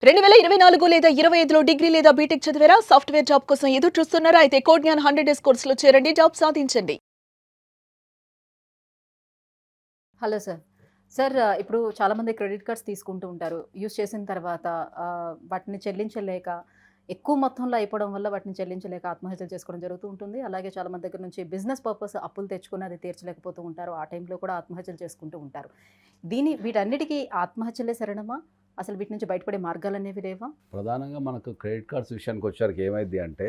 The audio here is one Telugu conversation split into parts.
2024 లేదా 25లో డిగ్రీ లేదా బీటెక్ చదివారా? సాఫ్ట్‌వేర్ జాబ్ కోసం ఎదురు చూస్తున్నారా? అయితే కోడ్‌జ్ఞాన్ 100 డేస్ కోర్సులో చేరండి. జాబ్ సాధించండి. Hello sir. సార్ ఇప్పుడు చాలామంది క్రెడిట్ కార్డ్స్ తీసుకుంటూ ఉంటారు. యూజ్ చేసిన తర్వాత వాటిని చెల్లించలేక ఎక్కువ మొత్తంలో అయిపోవడం వల్ల వాటిని చెల్లించలేక ఆత్మహత్యలు చేసుకోవడం జరుగుతూ ఉంటుంది. అలాగే చాలామంది దగ్గర నుంచి బిజినెస్ పర్పస్ అప్పులు తెచ్చుకొని అది తీర్చలేకపోతూ ఉంటారు. ఆ టైంలో కూడా ఆత్మహత్యలు చేసుకుంటూ ఉంటారు. వీటన్నిటికి ఆత్మహత్యలే శరణమా? అసలు వీటి నుంచి బయటపడే మార్గాలనేవి లేవా? ప్రధానంగా మనకు క్రెడిట్ కార్డ్స్ విషయానికి వచ్చేసరికి ఏమైద్ది అంటే,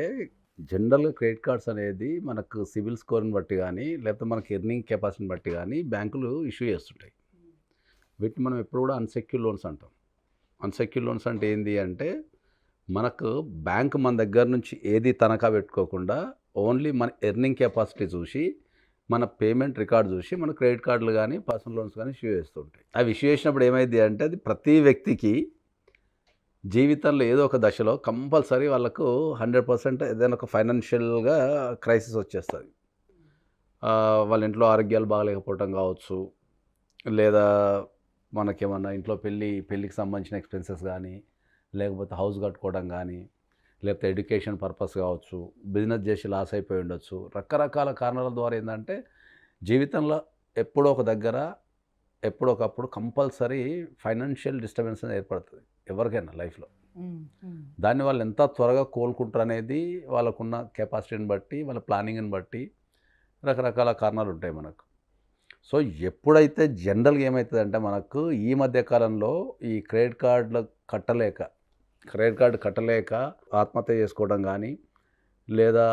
జనరల్‌గా క్రెడిట్ కార్డ్స్ అనేది మనకు సిబిల్ స్కోర్‌ని బట్టి గానీ, లేకపోతే మనకి ఎర్నింగ్ కెపాసిటీని బట్టి గానీ బ్యాంకులు ఇష్యూ చేస్తుంటాయి. వీటిని మనం ఎప్పుడు కూడా అన్‌సెక్యూర్డ్ లోన్స్ అంటాం. అన్‌సెక్యూర్డ్ లోన్స్ అంటే ఏంది అంటే, మనకు బ్యాంక్ మన దగ్గర నుంచి ఏది తనఖా పెట్టుకోకుండా, ఓన్లీ మన ఎర్నింగ్ కెపాసిటీ చూసి, మన పేమెంట్ రికార్డ్ చూసి, మన క్రెడిట్ కార్డులు గానీ, పర్సనల్ లోన్స్ గానీ ఇష్యూ చేస్తూ ఉంటాయి. అవి ఇష్యూ చేసినప్పుడు ఏమైద్ది అంటే, అది ప్రతి వ్యక్తికి జీవితంలో ఏదో ఒక దశలో కంపల్సరీ వాళ్ళకు 100% ఏదైనా ఒక ఫైనాన్షియల్‌గా క్రైసిస్ వచ్చేస్తది. వాళ్ళ ఇంట్లో ఆరోగ్యాలు బాగాలేకపోవటం కావచ్చు, లేదా మనకేమన్నా ఇంట్లో పెళ్ళికి సంబంధించిన ఎక్స్‌పెన్సెస్ గానీ, లేకపోతే హౌస్ కట్టుకోవడం గానీ, లేకపోతే ఎడ్యుకేషన్ పర్పస్ కావచ్చు, బిజినెస్ చేసి లాస్ అయిపోయి ఉండొచ్చు. రకరకాల కారణాల ద్వారా ఏందంటే, జీవితంలో ఎప్పుడో ఒక దగ్గర, ఎప్పుడో ఒకప్పుడు కంపల్సరీ ఫైనాన్షియల్ డిస్టర్బెన్స్ అనేది ఏర్పడుతది ఎవరికైనా లైఫ్‌లో. హ్మ్. హ్మ్. దాన్ని వాళ్ళు ఎంత త్వరగా కోలుకుంటారనేది వాళ్ళకున్న కెపాసిటీని బట్టి, వాళ్ళ ప్లానింగ్‌ని బట్టి రకరకాల కారణాలు ఉంటాయి మనకు. సో, ఎప్పుడైతే జనరల్‌గా ఏమైతదంటే మనకు ఈ మధ్య కాలంలో ఈ క్రెడిట్ కార్డ్ కట్టలేక ఆత్మహత్య చేసుకోవడం గానీ, లేదా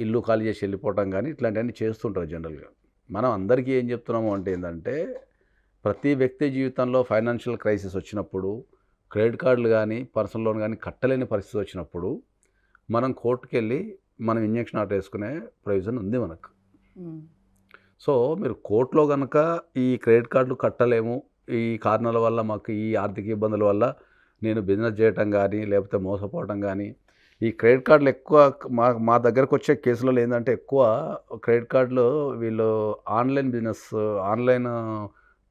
ఇల్లు ఖాళీ చేసి వెళ్ళిపోవడం గానీ, ఇట్లాంటివన్నీ చేస్తుంటారు జనరల్‌గా. మనం అందరికీ ఏం చెప్తున్నాము అంటే ఏందంటే, ప్రతి వ్యక్తి జీవితంలో ఫైనాన్షియల్ క్రైసిస్ వచ్చినప్పుడు, క్రెడిట్ కార్డులు గానీ, పర్సనల్ లోన్ గానీ కట్టలేని పరిస్థితి వచ్చినప్పుడు, మనం కోర్ట్‌కెళ్ళి మనం ఇంజెక్షన్ ఆర్డర్ వేసుకునే ప్రొవిజన్ ఉంది మనకు. హ్మ్. సో, మీరు కోర్ట్‌లో గనక ఈ క్రెడిట్ కార్డులు కట్టలేము, ఈ కారణాల వల్ల మాకు ఈ ఆర్థిక ఇబ్బందుల వల్ల నేను బిజినెస్ చేయటం గానీ, లేకపోతే మోసపోవటం గానీ, ఈ క్రెడిట్ కార్డులు ఎక్కువ మా మా దగ్గరకొచ్చే కేసులలో ఏందంటే ఎక్కువ క్రెడిట్ కార్డులు వీళ్ళు ఆన్‌లైన్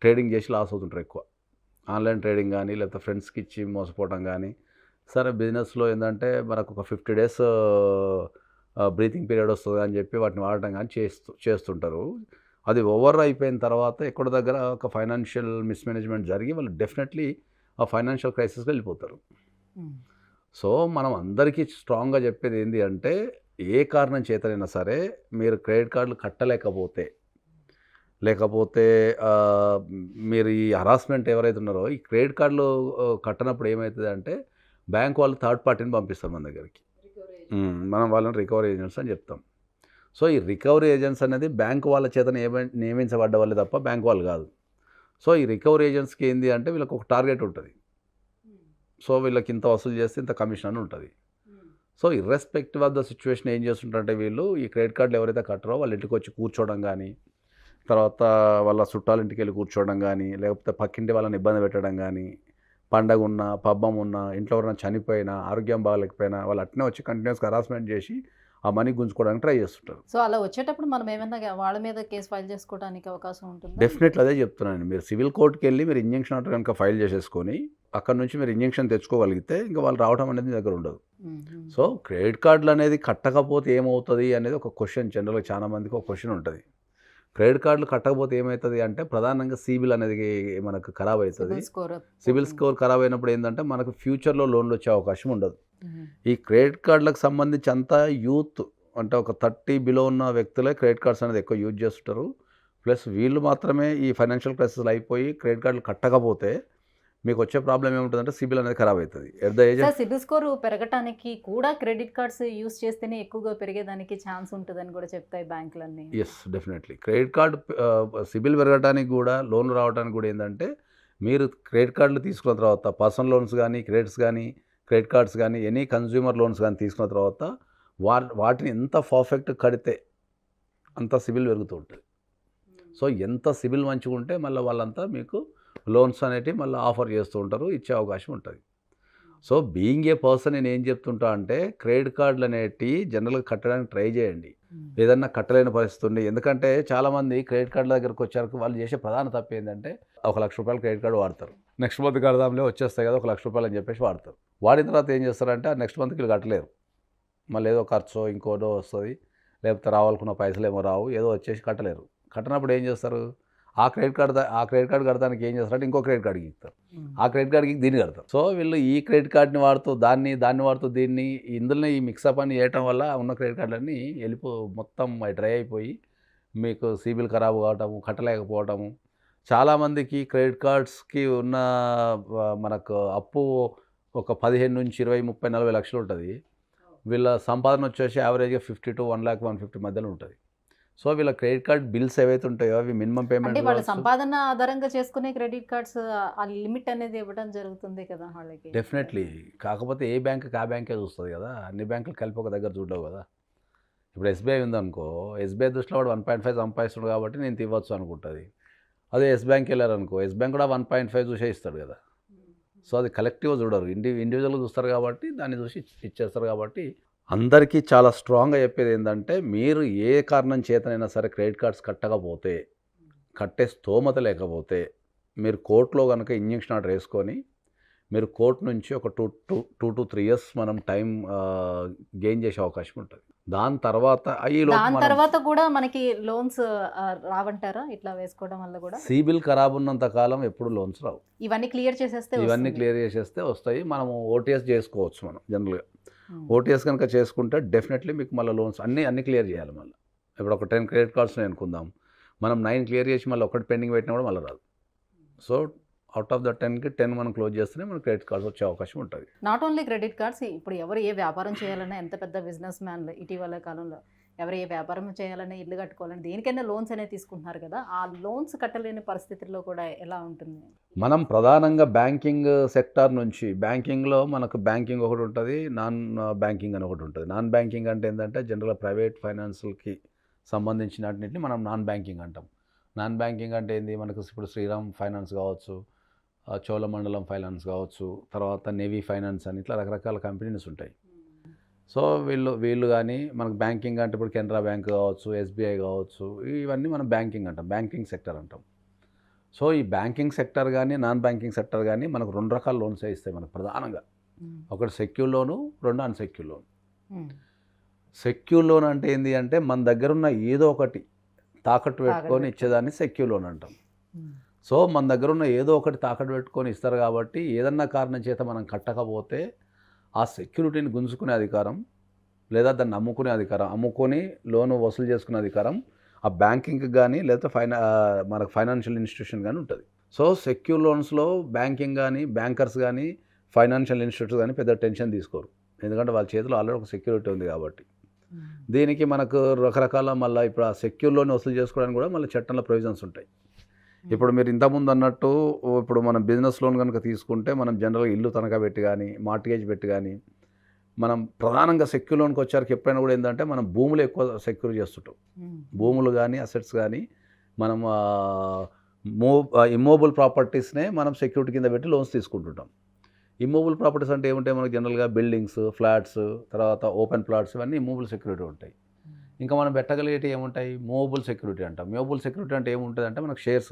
ట్రేడింగ్ చేసి లాస్ అవుతుంటారు ఎక్కువ. ఆన్‌లైన్ ట్రేడింగ్ గానీ, లేకపోతే ఫ్రెండ్స్‌కి ఇచ్చి మోసపోవటం గానీ, సరే బిజినెస్‌లో ఏందంటే మనకొక 50 డేస్ బ్రీతింగ్ పీరియడ్ వస్తది అని చెప్పి వాటిని వాడటం గానీ చేస్తుంటారు. అది ఓవర్ అయిపోయిన తర్వాత ఎక్కడో దగ్గర ఒక ఫైనాన్షియల్ మిస్‌మేనేజ్‌మెంట్ జరిగి వాళ్ళు డెఫినెట్‌లీ ఆ ఫైనాన్షియల్ క్రైసిస్‌కి వెళ్ళిపోతారు. హ్మ్. సో, మనం అందరికీ స్ట్రాంగ్‌గా చెప్పేది ఏంది అంటే, ఏ కారణం చేతనైనా సరే మీరు క్రెడిట్ కార్డులు కట్టలేకపోతే, లేకపోతే ఆహ్, మీరు ఈ హరాస్మెంట్ ఎవరైతే ఉన్నారో, ఈ క్రెడిట్ కార్డులు కట్టనప్పుడు ఏమైతదంటే, బ్యాంక్ వాళ్ళు థర్డ్ పార్టీని పంపిస్తారు మన దగ్గరికి. మనం వాళ్ళని రికవరీ ఏజెంట్స్ అని చెప్తాం. సో, ఈ రికవరీ ఏజెంట్స్ అనేది బ్యాంక్ వాళ్ళ చేత నియమించబడ్డ వాళ్ళే తప్ప బ్యాంక్ వాళ్ళు కాదు. సో, ఈ రికవరీ ఏజెంట్స్‌కి ఏంది అంటే వీళ్ళకి ఒక టార్గెట్ ఉంటది. సో, వీళ్ళకి ఇంత వసూలు చేస్తే ఇంత కమిషన్ అని ఉంటది. So, irrespective of the situation ఏం చేస్తుంటారంటే వీళ్ళు ఈ క్రెడిట్ కార్డులు ఎవరైతే కట్టరో వాళ్ళ ఇంటికొచ్చి కూర్చోవడం గానీ, తర్వాత వాళ్ళ చుట్టాల ఇంటికెళ్ళి కూర్చోవడం గానీ, లేకపోతే పక్కింటి వాళ్ళని ఇబ్బంది పెట్టడం గానీ, పండగున్నా, పబ్బమున్నా, ఇంట్లో ఎవరైనా చనిపోయినా, ఆరోగ్యం బాగాలేకపోయినా వాళ్ళు అట్నే వచ్చి కంటిన్యూయస్‌గా హరాస్మెంట్ చేసి ఆ మనీ గుంజుకోవడానికి ట్రై చేస్తుంటారు. సో, అలా వచ్చేటప్పుడు మనం ఏమన్నా వాళ్ళ మీద కేస్ ఫైల్ చేసుకోవడానికి అవకాశం ఉంటుందా? డెఫినెట్‌లీ అదే చెప్తున్నానండి. మీరు సివిల్ కోర్ట్‌కెళ్ళి మీరు ఇంజంక్షన్ ఆర్డర్ గనుక ఫైల్ చేసేసుకొని, అక్కడి నుంచి మీరు ఇంజంక్షన్ తెచ్చుకోగలిగితే ఇంక వాళ్ళు రావడం అనేది మీ దగ్గర ఉండదు. హ్మ్. హ్మ్. సో, క్రెడిట్ కార్డులనేది కట్టకపోతే ఏమవుతది అనేది ఒక క్వెషన్ జనరల్‌గా చాలా మందికి ఒక క్వెషన్ ఉంటది. క్రెడిట్ కార్డులు కట్టకపోతే ఏమైతది అంటే ప్రధానంగా సిబిల్ అనేది మనకు ఖరాబ్ అయితది. సిబిల్ స్కోర్ సిబిల్ పోతుంది. స్కోర్ ఖరాబ్ అయినప్పుడు ఏందంటే మనకు ఫ్యూచర్‌లో లోన్‌లు వచ్చే అవకాశం ఉండదు. హ్మ్. ఈ క్రెడిట్ కార్డులకు సంబంధించి అంతా యూత్ అంటే ఒక 30 బిలో ఉన్న వ్యక్తులే క్రెడిట్ కార్డ్స్ అనేది ఎక్కువ యూజ్ చేస్తుంటారు. ప్లస్ వీళ్ళు మాత్రమే ఈ ఫైనాన్షియల్ క్రైసిస్‌లో అయిపోయి క్రెడిట్ కార్డులు కట్టకపోతే మీకొచ్చే ప్రాబ్లమ్ ఏముంటదంటే సిబిల్ అనేది ఖరాబ్ అయితది. At the age sir of CIBIL score పెరగటానికి కూడా క్రెడిట్ కార్డ్స్ యూజ్ చేస్తేనే ఎక్కువగా పెరిగేదానికి ఛాన్స్ ఉంటదని కూడా చెప్తాయి బ్యాంకులన్నీ. Yes. Definitely. Credit card CIBIL పెరగడానికి గూడా, లోన్‌లు రావడానికి గూడా ఏందంటే, మీరు క్రెడిట్ కార్డ్‌లు తీసుకున్న తర్వాత పర్సనల్ లోన్స్ గానీ, క్రెడిట్ కార్డ్స్ గానీ, ఎనీ కన్స్యూమర్ లోన్స్ గానీ తీసుకున్న తర్వాత వాటిని ఎంత పర్ఫెక్ట్ కడితే అంత సిబిల్ పెరుగుతూ ఉంటది. సో, ఎంత సిబిల్ మంచిగుంటే మళ్ళా వాళ్ళంతా మీకు లోన్స్ అనేటివి మళ్ళా ఆఫర్ చేస్తూ ఉంటారు. ఇచ్చే అవకాశం ఉంటది. సో, బీయింగ్ ఏ పర్సన్ నేనేం చెప్తుంటా అంటే, క్రెడిట్ కార్డులనేటియి జనరల్‌గా కట్టడానికి ట్రై చేయండి. హ్మ్. ఏదన్నా కట్టలేని పరిస్థితి ఉండి ఎందుకంటే చాలామంది క్రెడిట్ కార్డుల దగ్గరకొచ్చాక వాళ్ళు చేసే ప్రధాన తప్పేందంటే, ఒక రూ. 1,00,000 క్రెడిట్ కార్డ్ వాడతారు. నెక్స్ట్ మంత్ కడదాంలే వచ్చేస్తాయి కదా 1 లక్ష రూపాయలు అని చెప్పేసి వాడతారు. వాడిన తర్వాత ఏం చేస్తారంటే ఆ నెక్స్ట్ మంత్కి వీళ్ళు కట్టలేరు, మళ్ళీ ఏదో ఖర్చో ఇంకోటో వస్తుంది, లేకపోతే రావాలనుకున్న పైసలు ఏమో రావు, ఏదో వచ్చేసి కట్టలేరు. కట్టనప్పుడు ఏం చేస్తారు, ఆ క్రెడిట్ కార్డు కడతానికి ఏం చేస్తారంటే ఇంకో క్రెడిట్ కార్డుకి ఇస్తారు, ఆ క్రెడిట్ కార్డుకి దీన్ని కడతారు. సో వీళ్ళు ఈ క్రెడిట్ కార్డుని వాడుతూ దాన్ని వాడుతూ దీన్ని ఇందులోనే ఈ మిక్సప్ అని చేయటం వల్ల ఉన్న క్రెడిట్ కార్డులన్నీ మొత్తం డ్రై అయిపోయి మీకు సిబిల్ ఖరాబ్ కావటము, కట్టలేకపోవటము. చాలామందికి క్రెడిట్ కార్డ్స్కి ఉన్న మనకు అప్పు ఒక 15 నుంచి 20, 30, 40 లక్షలు ఉంటుంది. వీళ్ళ సంపాదన వచ్చేసి యావరేజ్గా 50 to 1,50,000 మధ్యలో ఉంటుంది. సో వీళ్ళ క్రెడిట్ కార్డ్ బిల్స్ ఏవైతే ఉంటాయో అవి మినిమం అంటే పేమెంట్ వాళ్ళ సంపాదన ఆధారంగా చేసుకునే క్రెడిట్ కార్డ్స్ ఆ లిమిట్ అనేది ఇవ్వడం జరుగుతుంది కదా వాళ్ళకి. డెఫినెట్లీ. కాకపోతే ఏ బ్యాంక్కి ఆ బ్యాంకే చూస్తుంది కదా, అన్ని బ్యాంకులు కలిపి ఒక దగ్గర చూడవు కదా. ఇప్పుడు ఎస్బీఐ ఉందనుకో, ఎస్బీఐ దృష్టిలో వాడు 1.5 సంపాదిస్తున్నాడు కాబట్టి నేను ఇవ్వచ్చు అనుకుంటుంది. అదే ఎస్ బ్యాంక్ వెళ్ళారనుకో, ఎస్ బ్యాంక్ కూడా 1.5 చూసే ఇస్తాడు కదా. సో అది కలెక్టివ్గా చూడరు, ఇండివిజువల్గా చూస్తారు కాబట్టి దాన్ని చూసి ఇచ్చేస్తారు. కాబట్టి అందరికీ చాలా స్ట్రాంగ్గా చెప్పేది ఏంటంటే, మీరు ఏ కారణం చేతనైనా సరే క్రెడిట్ కార్డ్స్ కట్టకపోతే, కట్టే స్తోమత లేకపోతే మీరు కోర్టులో కనుక ఇంజక్షన్ ఆర్డర్ వేసుకొని మీరు కోర్టు నుంచి ఒక 2 to 3 years మనం టైం గెయిన్ చేసే అవకాశం ఉంటుంది. దాని తర్వాత కూడా మనకి లోన్స్ రావంటారా ఇట్లా వేసుకోవడం వల్ల కూడా? సిబిల్ ఖరాబ్ ఉన్నంత కాలం ఎప్పుడు లోన్స్ రావు. ఇవన్నీ క్లియర్ చేసేస్తే వస్తాయి. మనము ఓటీఎస్ చేసుకోవచ్చు. మనం జనరల్గా ఓటీఎస్ కనుక చేసుకుంటే డెఫినెట్లీ మీకు మళ్ళీ లోన్స్ అన్నీ క్లియర్ చేయాలి. మళ్ళీ ఇప్పుడు ఒక 10 క్రెడిట్ కార్డ్స్ అనుకుందాం, మనం 9 క్లియర్ చేసి మళ్ళీ ఒకటి పెండింగ్ పెట్టినా కూడా మళ్ళీ రాదు. సో అవుట్ ఆఫ్ ద 10కి 10 మనం క్లోజ్ చేస్తేనే మనకు క్రెడిట్ కార్డ్స్ వచ్చే అవకాశం ఉంటుంది. నాట్ ఓన్లీ క్రెడిట్ కార్డ్స్, ఇప్పుడు ఎవరు ఏ వ్యాపారం చేయాలన్నా, ఎంత పెద్ద బిజినెస్ మ్యాన్లు ఇటీవల కాలంలో ఎవరు ఏ వ్యాపారం చేయాలన్నా, ఇల్లు కట్టుకోవాలని దేనికైనా లోన్స్ అనేది తీసుకుంటున్నారు కదా. ఆ లోన్స్ కట్టలేని పరిస్థితుల్లో కూడా ఎలా ఉంటుంది? మనం ప్రధానంగా బ్యాంకింగ్ సెక్టార్ నుంచి, బ్యాంకింగ్లో మనకు బ్యాంకింగ్ ఒకటి ఉంటుంది, నాన్ బ్యాంకింగ్ అని ఒకటి ఉంటుంది. నాన్ బ్యాంకింగ్ అంటే ఏంటంటే జనరల్గా ప్రైవేట్ ఫైనాన్స్కి సంబంధించినన్నింటినీ మనం నాన్ బ్యాంకింగ్ అంటాం. నాన్ బ్యాంకింగ్ అంటే ఏంది, మనకు ఇప్పుడు శ్రీరామ్ ఫైనాన్స్ కావచ్చు, చోళమండలం ఫైనాన్స్ కావచ్చు, తర్వాత నేవీ ఫైనాన్స్ అని ఇట్లా రకరకాల కంపెనీస్ ఉంటాయి. సో వీళ్ళు కానీ మనకు బ్యాంకింగ్ అంటే ఇప్పుడు కెనరా బ్యాంక్ కావచ్చు, ఎస్బీఐ కావచ్చు, ఇవన్నీ మనం బ్యాంకింగ్ అంటాం, బ్యాంకింగ్ సెక్టర్ అంటాం. సో ఈ బ్యాంకింగ్ సెక్టర్ కానీ నాన్ బ్యాంకింగ్ సెక్టర్ కానీ మనకు 2 రకాల లోన్స్ ఇస్తాయి మనకు ప్రధానంగా. ఒకటి సెక్యూర్ లోను, 2 అన్సెక్యూర్ లోన్. సెక్యూర్ లోన్ అంటే ఏంటి అంటే మన దగ్గర ఉన్న ఏదో ఒకటి తాకట్టు పెట్టుకొని ఇచ్చేదాన్ని సెక్యూర్ లోన్ అంటాం. సో మన దగ్గర ఉన్న ఏదో ఒకటి తాకట్టు పెట్టుకొని ఇస్తారు కాబట్టి ఏదన్నా కారణం చేత మనం కట్టకపోతే ఆ సెక్యూరిటీని గుంజుకునే అధికారం, లేదా దాన్ని అమ్ముకొని లోను వసూలు చేసుకునే అధికారం ఆ బ్యాంకింగ్కి కానీ లేకపోతే మనకు ఫైనాన్షియల్ ఇన్స్టిట్యూషన్ కానీ ఉంటుంది. సో సెక్యూర్ లోన్స్లో బ్యాంకింగ్ కానీ, బ్యాంకర్స్ కానీ, ఫైనాన్షియల్ ఇన్స్టిట్యూట్స్ కానీ పెద్ద టెన్షన్ తీసుకోరు, ఎందుకంటే వాళ్ళ చేతిలో ఆల్రెడీ ఒక సెక్యూరిటీ ఉంది కాబట్టి. దీనికి మనకు రకరకాల మళ్ళీ ఇప్పుడు ఆ సెక్యూర్ లోన్ వసూలు చేసుకోవడానికి కూడా మళ్ళీ చట్టంలో ప్రొవిజన్స్ ఉంటాయి. ఇప్పుడు మీరు ఇంతకుముందు అన్నట్టు ఇప్పుడు మనం బిజినెస్ లోన్ కనుక తీసుకుంటే మనం జనరల్గా ఇల్లు తనఖా పెట్టి కానీ, మార్టిగేజ్ పెట్టి కానీ, మనం ప్రధానంగా సెక్యూర్ లోన్కి వచ్చారికి ఎప్పుడైనా కూడా ఏంటంటే మనం భూములు ఎక్కువ సెక్యూర్ చేస్తుంటాం. భూములు కానీ, అసెట్స్ కానీ మనం ఇమ్మూవబుల్ ప్రాపర్టీస్నే మనం సెక్యూరిటీ కింద పెట్టి లోన్స్ తీసుకుంటుంటాం. ఇమ్మూవబుల్ ప్రాపర్టీస్ అంటే ఏముంటాయి మనకు జనరల్గా బిల్డింగ్స్, ఫ్లాట్స్, తర్వాత ఓపెన్ ప్లాట్స్, ఇవన్నీ ఇమ్మూవబుల్ సెక్యూరిటీ ఉంటాయి. ఇంకా మనం పెట్టగలిగేటి ఏముంటాయి, మూవబుల్ సెక్యూరిటీ అంటాం. మూవబుల్ సెక్యూరిటీ అంటే ఏముంటుంది అంటే మనకు షేర్స్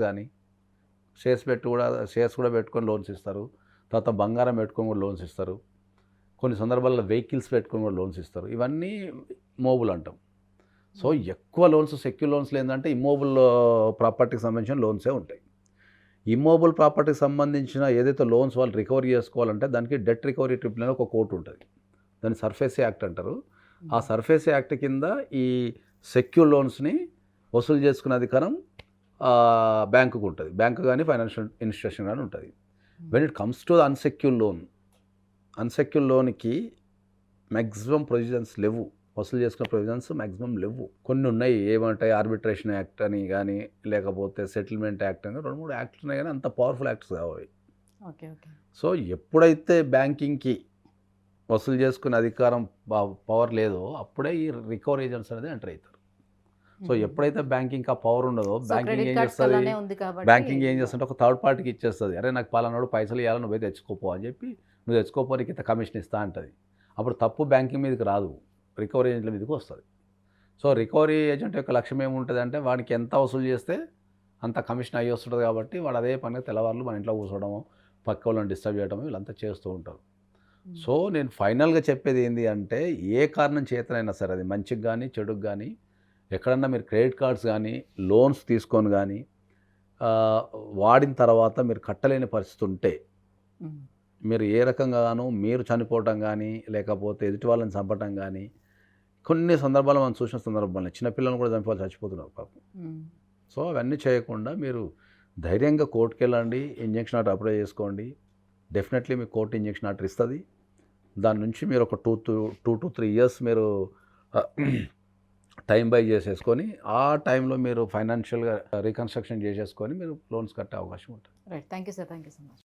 కూడా పెట్టుకొని లోన్స్ ఇస్తారు. తర్వాత బంగారం పెట్టుకొని కూడా లోన్స్ ఇస్తారు. కొన్ని సందర్భాల్లో వెహికల్స్ పెట్టుకొని కూడా లోన్స్ ఇస్తారు. ఇవన్నీ మూవబుల్ అంటాం. సో ఎక్కువ లోన్స్ సెక్యూర్ లోన్స్లో ఏంటంటే ఇమ్మూవబుల్ ప్రాపర్టీకి సంబంధించిన లోన్సే ఉంటాయి. ఇమ్మూవబుల్ ప్రాపర్టీకి సంబంధించిన ఏదైతే లోన్స్ వాళ్ళు రికవరీ చేసుకోవాలంటే దానికి డెట్ రికవరీ ట్రిబ్యునల్ ఒక కోర్టు ఉంటుంది, దాన్ని సర్ఫేసీ యాక్ట్ అంటారు. ఆ సర్ఫేసీ యాక్ట్ కింద ఈ సెక్యూర్ లోన్స్ని వసూలు చేసుకునే అధికారం బ్యాంకుకు ఉంటుంది, బ్యాంకు కానీ ఫైనాన్షియల్ ఇన్స్టిట్యూషన్ కానీ ఉంటుంది. When it comes to the unsecure లోన్కి మ్యాక్సిమం ప్రొవిజన్స్ లేవు, వసూలు చేసుకున్న ప్రొవిజన్స్ మ్యాక్సిమం లేవు. కొన్ని ఉన్నాయి, ఏమంటాయి ఆర్బిట్రేషన్ యాక్ట్ అని కానీ, లేకపోతే సెటిల్మెంట్ యాక్ట్ అని 2-3 యాక్ట్స్ ఉన్నాయి, కానీ అంత పవర్ఫుల్ యాక్ట్స్ కావాలి. సో ఎప్పుడైతే బ్యాంకింగ్కి వసూలు చేసుకునే అధికారం పవర్ లేదో అప్పుడే ఈ రికవరీ ఏజెంట్స్ అనేది ఎంటర్ అవుతారు. సో ఎప్పుడైతే బ్యాంకింగ్ ఆ పవర్ ఉండదో బ్యాంకింగ్ ఏం చేస్తుంటే ఒక థర్డ్ పార్టీకి ఇచ్చేస్తుంది. అరే నాకు పలానాడు పైసలు ఇవ్వాలి, నువ్వు తెచ్చుకోపో అని చెప్పి, నువ్వు తెచ్చుకోపోనికి ఇంత కమిషన్ ఇస్తా అంటుంది. అప్పుడు తప్పు బ్యాంకింగ్ మీదకి రాదు, రికవరీ ఏజెంట్ల మీదకి వస్తుంది. సో రికవరీ ఏజెంట్ యొక్క లక్ష్యం ఏముంటుంది అంటే వాడికి ఎంత వసూలు చేస్తే అంత కమిషన్ అయ్యి వస్తుంటుంది. కాబట్టి వాడు అదే పనిగా తెల్లవారులు మన ఇంట్లో కూర్చోవడము, పక్క వాళ్ళని డిస్టర్బ్ చేయడం వీళ్ళంతా చేస్తూ ఉంటారు. సో నేను ఫైనల్గా చెప్పేది ఏంటి అంటే ఏ కారణం చేతనైనా సరే అది మంచికి కానీ చెడుకు కానీ ఎక్కడన్నా మీరు క్రెడిట్ కార్డ్స్ కానీ లోన్స్ తీసుకొని కానీ వాడిన తర్వాత మీరు కట్టలేని పరిస్థితి ఉంటే మ్మ్. మీరు ఏ రకంగానూ మీరు చనిపోవటం కానీ లేకపోతే ఎదుటి వాళ్ళని చంపటం కానీ కొన్ని సందర్భాలు మనం చూసిన సందర్భాలు చిన్నపిల్లలను కూడా చంపి వాళ్ళు చచ్చిపోతున్నారు పాపం. మ్మ్. సో అవన్నీ చేయకుండా మీరు ధైర్యంగా కోర్టుకి వెళ్ళండి, ఇంజెక్షన్ ఆర్డర్ అప్లై చేసుకోండి. డెఫినెట్లీ మీకు కోర్టు ఇంజెక్షన్ ఆర్డర్ ఇస్తుంది. దాని నుంచి మీరు ఒక 2 to 3 years మీరు టైం బై చేసేసుకొని ఆ టైంలో మీరు ఫైనాన్షియల్గా రీకన్స్ట్రక్షన్ చేసేసుకొని మీరు లోన్స్ కట్టే అవకాశం ఉంటుంది. Right, thank you sir, thank you so much.